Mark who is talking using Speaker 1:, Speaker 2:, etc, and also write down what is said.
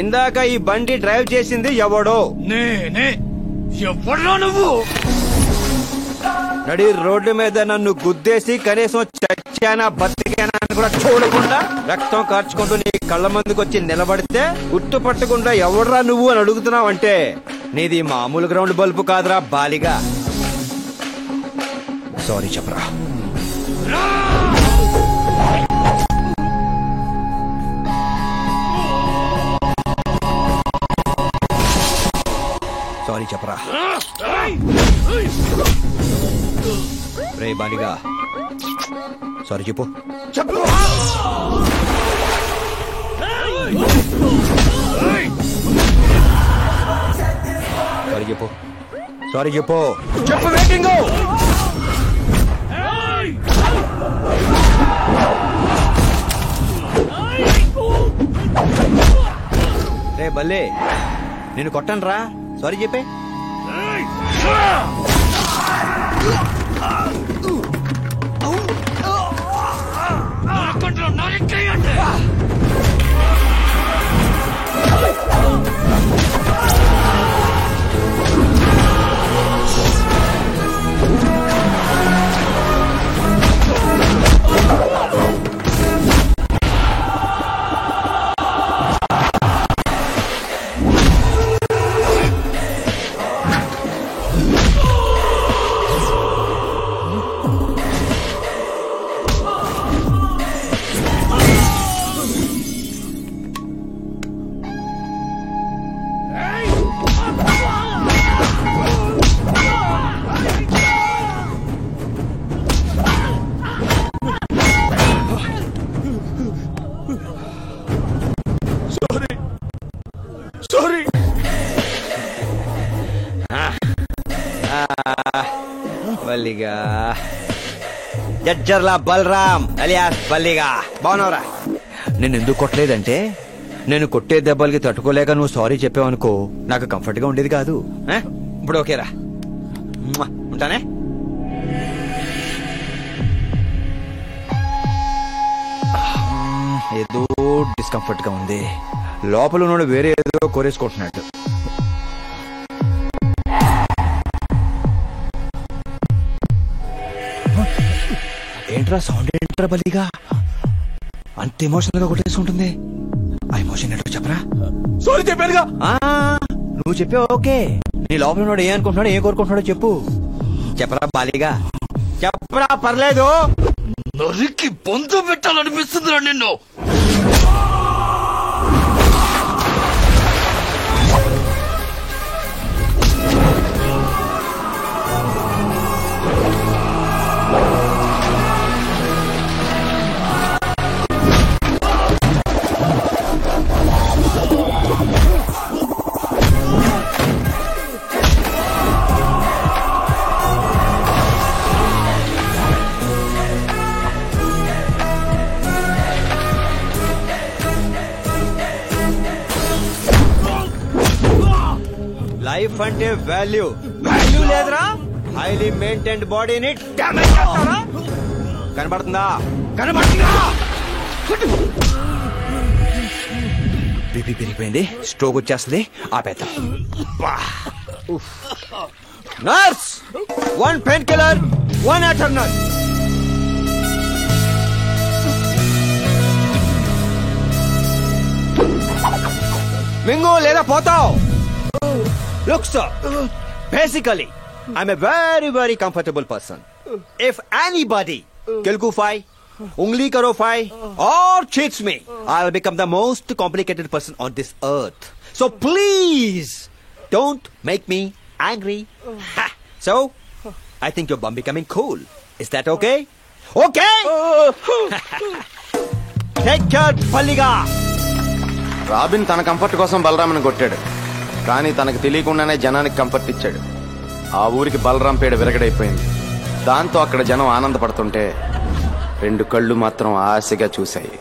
Speaker 1: ఇందాక ఈ బండి డ్రైవ్ చేసింది ఎవడో?
Speaker 2: నేనే. ఎవడ్రా నువ్వు?
Speaker 1: నడి రోడ్డు మీద నన్ను గుద్దేసి కనీసం చచ్చానా బతికానా అని కూడా చూడకుండా రక్తం కార్చుకుంటూ నీ కళ్ళ ముందుకు వచ్చి నిలబడితే గుర్తుపట్టకుండా ఎవడ్రా నువ్వు అని అడుగుతున్నావంటే నీది మామూలు గ్రౌండ్ బల్బు కాదురా బాలిగా. సారీ చెప్పరా. సారీ చెప్పరా. రే బాలిగా సారీ చెప్పు. సారీ చెప్పు. సారీ చెప్పు. చెప్పు. వెయిటింగ్. రే బల్లే నేను కొట్టను రా. సారీ చెప్పే. బల్లిగా జడ్జర్లా బలరాం అలియాస్ బల్లిగా. బాగున్నావురా? నేను ఎందుకు కొట్టలేదంటే నేను కొట్టే దెబ్బలకి తట్టుకోలేక నువ్వు సారీ చెప్పావనుకో నాకు కంఫర్ట్ గా ఉండేది కాదు. ఇప్పుడు ఓకేరా. ఉంటానే. ఏదో డిస్కంఫర్ట్ గా ఉంది. లోపల ఉన్నాడు వేరే ఏదో కోరేసుకుంటున్నట్టు. ఏంట్రా సౌండ్? ఏంట్రా బలిగా అంత ఎమోషనల్ గా కొట్టేసుకుంటుంది? ఆ ఎమోషన్ ఏంటో చెప్పరా.
Speaker 2: సారీ చెప్పానుగా.
Speaker 1: నువ్వు చెప్పావు ఓకే. నీ లోపల ఉన్నాడు ఏ అనుకుంటున్నాడు, ఏ కోరుకుంటున్నాడో చెప్పు. చెప్పరా బాలిగా చెప్పరా. పర్లేదు.
Speaker 2: నరికి పొందు పెట్టాలనిపిస్తుందిరా నిన్ను.
Speaker 1: లైఫ్ అంటే వాల్యూ లేదురా. హైలీ మెయింటైన్డ్ బాడీని డ్యామేజ్ చేస్తారా? కనబడుతుందా? బీపీ పెరిగిపోయింది, స్ట్రోక్ వచ్చేస్తుంది. ఆపేద్దాం. నర్స్, 1 పెయిన్ కిల్లర్, 1 అటర్నల్. మింగు లేదా పోతావు. Look sir, basically I'm a very very comfortable person. If anybody Kelku Fai, Ungli Karo Fai or cheats me, I'll become the most complicated person on this earth. So please don't make me angry. Ha. So I think you're becoming cool. Is that okay? Okay. Take care, Palliga.
Speaker 3: Robin తన comfort కోసం బలరామని కొట్టాడు, కానీ తనకు తెలియకుండానే జనానికి comfort ఇచ్చాడు. ఆ ఊరికి బలరాం పేడ విరగడైపోయింది. దాంతో అక్కడ జనం ఆనందపడుతుంటే 2 కళ్ళు మాత్రం ఆశగా చూశాయి.